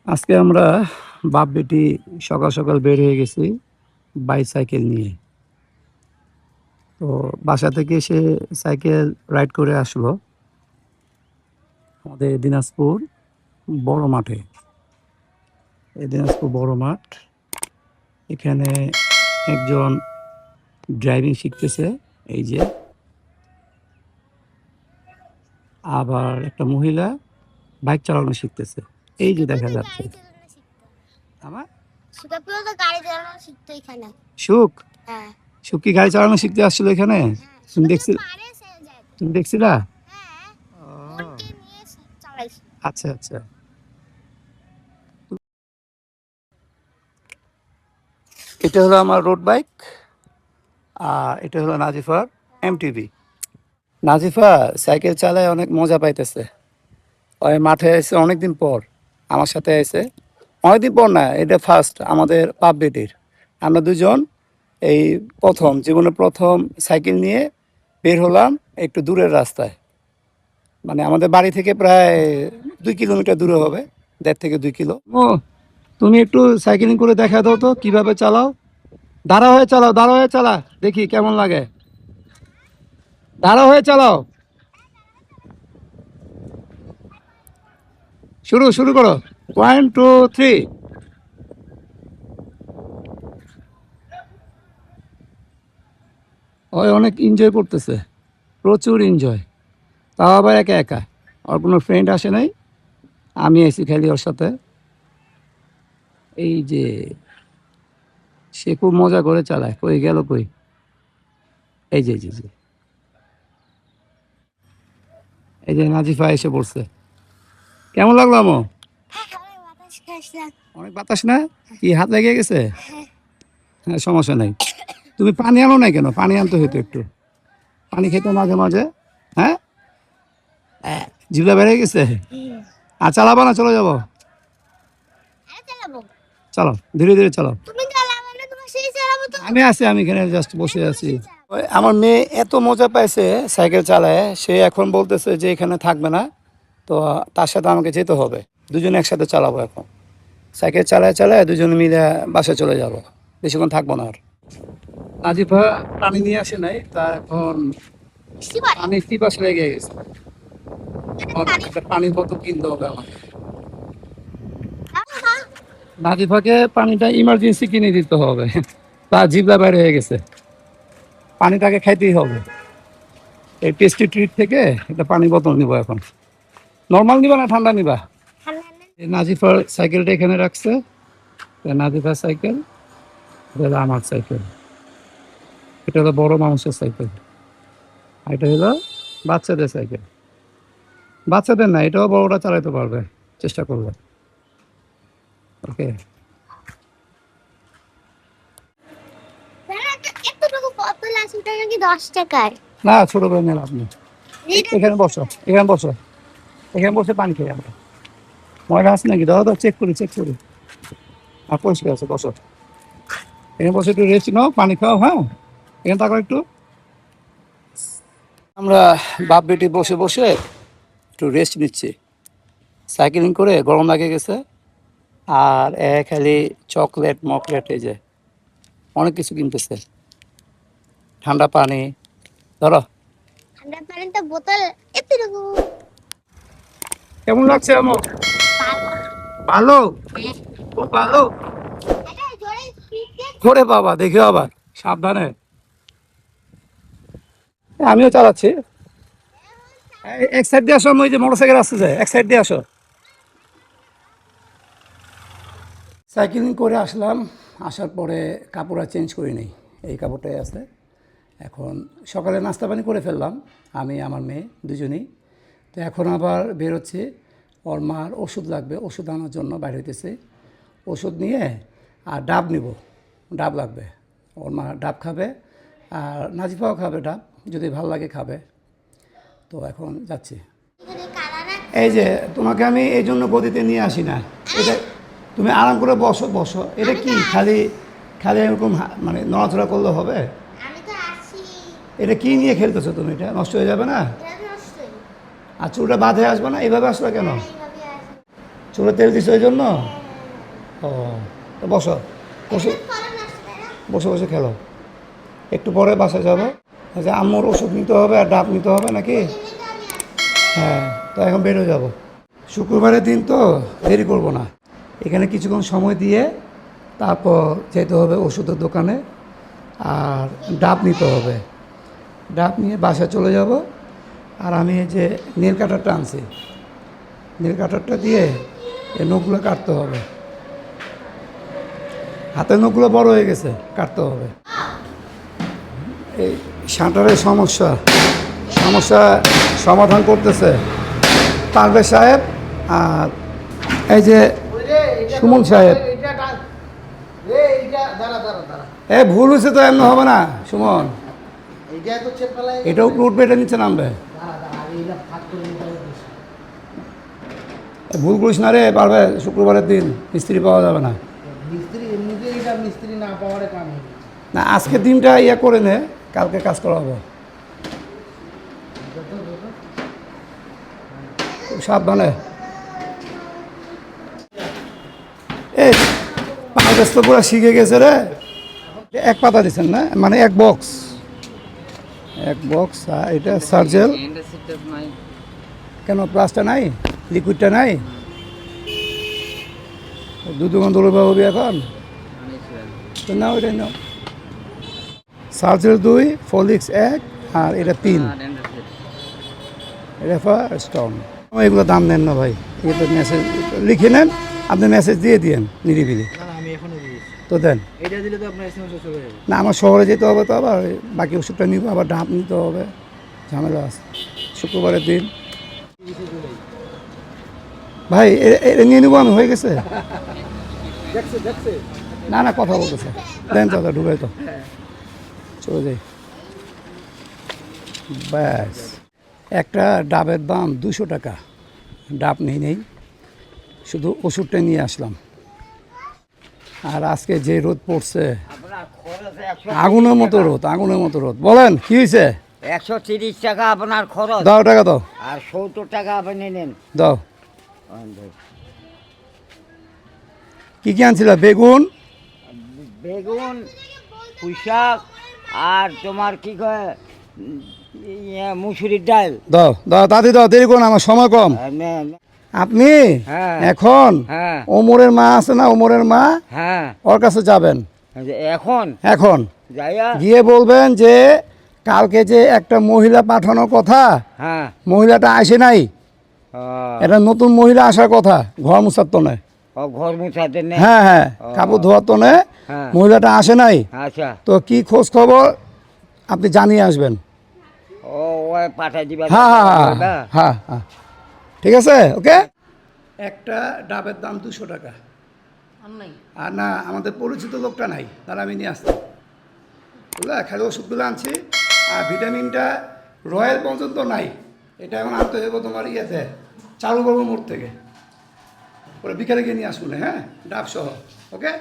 আজকে আমরা বাপ বেটি সকাল সকাল বের হয়ে গেছি বাইসাইকেল নিয়ে। তো বাসা থেকে এসে সাইকেল রাইড করে আসলো আমাদের দিনাজপুর বড় মাঠে। এই দিনাজপুর বড় মাঠ, এখানে একজন ড্রাইভিং শিখতেছে, এই যে, আবার একটা মহিলা বাইক চালানো শিখতেছে, এই যে দেখা যাচ্ছে। আমার সুখ সুখ কি গাড়ি চালানো শিখতে আসছিল এখানে? তুমি দেখছি, তুমি দেখছিলা? আচ্ছা আচ্ছা। এটা হলো আমার রোড বাইক, আর এটা হলো নাজিফার এমটিভি। নাজিফা সাইকেল চালায় অনেক মজা পাইতেছে। ওই মাঠে এসে অনেকদিন পর আমার সাথে এসে, অনেকদিন পর না, এটা ফার্স্ট আমাদের বাপ বেটির। আমরা দুজন এই প্রথম, জীবনে প্রথম সাইকেল নিয়ে বের হলাম একটু দূরের রাস্তায়। মানে আমাদের বাড়ি থেকে প্রায় 2 কিলোমিটার দূরে হবে, 1.5 থেকে 2 কিলো। ও, তুমি একটু সাইকেলিং করে দেখা দাও তো কিভাবে চালাও। দাঁড়া হয়ে চালাও, দাঁড়া হয়ে চালা, দেখি কেমন লাগে। দাঁড়া হয়ে চালাও, শুরু শুরু করো। 1 2 3। ওই অনেক এনজয় করতেছে, প্রচুর এনজয়। তাও আবার একা একা, ওর কোনো ফ্রেন্ড আসে নাই, আমি এসি খালি ওর সাথে। এই যে, সে খুব মজা করে চালায়। কই গেল কই? এই যে, এই যে নাজিফা এসে পড়ছে। কেমন লাগলো আমো? অনেক বাতাস না? কি হাত লেগে গেছে? হ্যাঁ, সমস্যা নাই। তুমি পানি আনো নাই কেন? পানি আনতে হইতো একটু, পানি খেতে মাঝে মাঝে। হ্যাঁ, জিভটা বেড়ে গেছে। আর চালাবো না, চলে যাবো? চলো, ধীরে ধীরে চলো। আমি আছি, আমি এখানে জাস্ট বসে আছি। ওই আমার মেয়ে এত মজা পাইছে সাইকেল চালায়, সে এখন বলতেছে যে এখানে থাকবে না। তো তার সাথে আমাকে যেতে হবে, দুজনে একসাথে চালাবো এখন। সাইকেল চালায় চালায় দুজনে মিলে বাসায় চলে যাব, বেশিক্ষণ থাকবো না আর। আজিফা পানি নিয়ে আসে নাই, তা এখন পানি পিপাসা লেগে গেছে। একটা পানির বোতল কিনতে হবে আমাকে। নাজিফাকে পানিটা ইমার্জেন্সি কিনে দিতে হবে, তার জিভলা বাইরে হয়ে গেছে, পানিটাকে খাইতেই হবে। এই টেস্টি ট্রিট থেকে একটা পানি বোতল নিব এখন। নর্মাল নিবা না ঠান্ডা নিবা? নাজিফার সাইকেলটা এখানে রাখছে, নাজিফার সাইকেল, এটা হলো আমার সাইকেল। এটা হলো বড় মানুষের সাইকেল, আর এটা হলো বাচ্চাদের সাইকেল। বাচ্চাদের না, এটাও বড়রা চালাতে পারবে, চেষ্টা করবে। ওকে, না ছোট করে নিলাম আপনি। এখানে বসো, এখানে বসো, এখানে বসে পানি খেয়ে আমরা। ময়লা আছে নাকি দাদা? তো চেক করি, চেক করি। আর পরিষ্কার আছে, বসো। এখানে বসে একটু রেস্ট নাও, পানি খাও। হ্যাঁ, এখানে থাকো একটু। আমরা বাপ বেটি বসে বসে একটু রেস্ট নিচ্ছি। সাইকেলিং করে গরম লাগে গেছে, আর খালি চকলেট মকলেট, এই যে অনেক কিছু কিনতেছে। ঠান্ডা পানি ধরো। ঠান্ডা পানি তো বোতল এতটুকু। কেমন লাগছে আমার? ভালো, খুব ভালো। ঘোরে বাবা, দেখে আবার সাবধানে। আমিও চালাচ্ছি। এক সাইড দিয়ে আসো, ওই যে মোটরসাইকেল আসতে যায়, এক সাইড দিয়ে আসো। সাইকেলিং করে আসলাম, আসার পরে কাপড় আর চেঞ্জ করি নেই, এই কাপড়টাই আছে। এখন সকালে নাস্তা পানি করে ফেললাম, আমি আমার মেয়ে দুজনেই। তো এখন আবার বেরোচ্ছি, ওর মার ওষুধ লাগবে, ওষুধ আনার জন্য বাইরে হইতেছে। ওষুধ নিয়ে আর ডাব নিব, ডাব লাগবে। ওর মা ডাব খাবে, আর নাজিফাও খাবে ডাব, যদি ভালো লাগে খাবে। তো এখন যাচ্ছি। এই যে তোমাকে আমি এই জন্য গদিতে নিয়ে আসি না, এটা তুমি আরাম করে বসো, বসো। এটা কি খালি খালি এরকম মানে নড়াচড়া করলে হবে? এটা কি নিয়ে খেলতেছো তুমি? এটা নষ্ট হয়ে যাবে না? আর চুলটা বাঁধে আসবে না? এইভাবে আসবে কেন? চুলে তেল দিছো এই জন্য? ও, তো বসো বসে বসে বসে খেলো। একটু পরে বাসায় যাবো। আচ্ছা, আম্মুর ওষুধ নিতে হবে আর ডাব নিতে হবে নাকি? হ্যাঁ, তো এখন বেরো যাব। শুক্রবারের দিন তো দেরি করব না, এখানে কিছুক্ষণ সময় দিয়ে তারপর যেতে হবে ওষুধের দোকানে আর ডাব নিতে হবে। ডাব নিয়ে বাসায় চলে যাব। আর আমি এই যে নীল কাটারটা আনছি, নীল কাটারটা দিয়ে এই নখগুলো কাটতে হবে। হাতের নখগুলো বড় হয়ে গেছে, কাটতে হবে। এই শাটারের সমস্যা সমাধান করতেছে পারভেজ সাহেব আর এই যে সুমন সাহেব। এ ভুল হয়েছে তো, এমন হবে না সুমন, এটা উপরে উঠবে, এটা নিচে নামবে। ভুল করিস না রে, পারবে শুক্রবারের দিন মিস্ত্রি পাওয়া যাবে না। মিস্ত্রি না পাওয়ার কাম না, আজকের দিনটা ইয়ে করে নে, কালকে কাজ করাবো। খুব সাবধানে। এই পারভেজ তো পুরো শিখে গেছে রে। এক পাতা দিচ্ছেন না, মানে এক বক্স এটা সার্জেল। কেন প্লাসটা নাই, লিকুইডটা নাই? দোকান দৌড়ে হবি এখন তো, না ওইটাই নাও। সার্জেল 2, ফলিক্স 1 আর এটা 3, রেফা স্টোন। এগুলো দাম নেন না ভাই, এটা মেসেজ লিখে নেন, আপনি মেসেজ দিয়ে দিয়েন নিরিবিলি। আমি এখনো দিয়েছি তো দেন। এটা দিলে তো আপনার এসএমএস চলে যাবে। না, আমার শহরে যেতে হবে তো, আবার বাকি ওষুধটা নিব, আবার ডাব নিতে হবে, ঝামেলা আছে শুক্রবারের দিন। ভাই এটা নিয়ে নেবো আমি, হয়ে গেছে। দেখছে না না, কথা বলতেছে, দেন তো ঢুকে তো চলে যাই। ব্যাস, একটা ডাবের দাম 200 টাকা। ডাব নেই, শুধু ওষুধটা নিয়ে আসলাম। আর আজকে যে রোদ পড়ছে, আগুনের মতো রোদ। বলেন কি হয়েছে? 130 টাকা আপনার খরচ, দাও টাকা দাও, আর 70 টাকা আপনি নেন। দাও। কি কি আনছিল? বেগুন, পুঁইশাক, আর তোমার কি কয় মুসুরির ডাল। দাও দাও, দাদি দাও, দেরি করুন, আমার সময় কম। আপনি হ্যাঁ। এখন হ্যাঁ ওমরের মা আছে না, ওমরের মা, হ্যাঁ, ওর কাছে যাবেন। এখন যাইয়া গিয়ে বলবেন যে কালকে যে একটা মহিলা পাঠানোর কথা, হ্যাঁ, মহিলাটা আসে নাই। এটা নতুন মহিলা আসার কথা, ঘর মুছার তো নয়। ঘর মুছাতে নেই। হ্যাঁ, কাপড় ধোয়ার তো নয়। হ্যাঁ। মহিলাটা আসে নাই। আচ্ছা, তো কি খোঁজ খবর আপনি জানিয়ে আসবেন। ওই পাঠাই দিবা। হ্যাঁ, ঠিক আছে, ওকে। একটা ডাবের দাম 200 টাকা। আর না, আমাদের পরিচিত লোকটা নাই, তারা আমি নিয়ে আসতাম, বুঝলা। খালি ওষুধগুলো আনছি, আর ভিটামিনটা রয়্যাল পর্যন্ত নাই। এটা এখন আনতে হবে তোমার ইয়েতে, চারুবাবুর মোড় থেকে। ওরা বিকালে গিয়ে নিয়ে আসবো, হ্যাঁ, ডাব সহ, ওকে।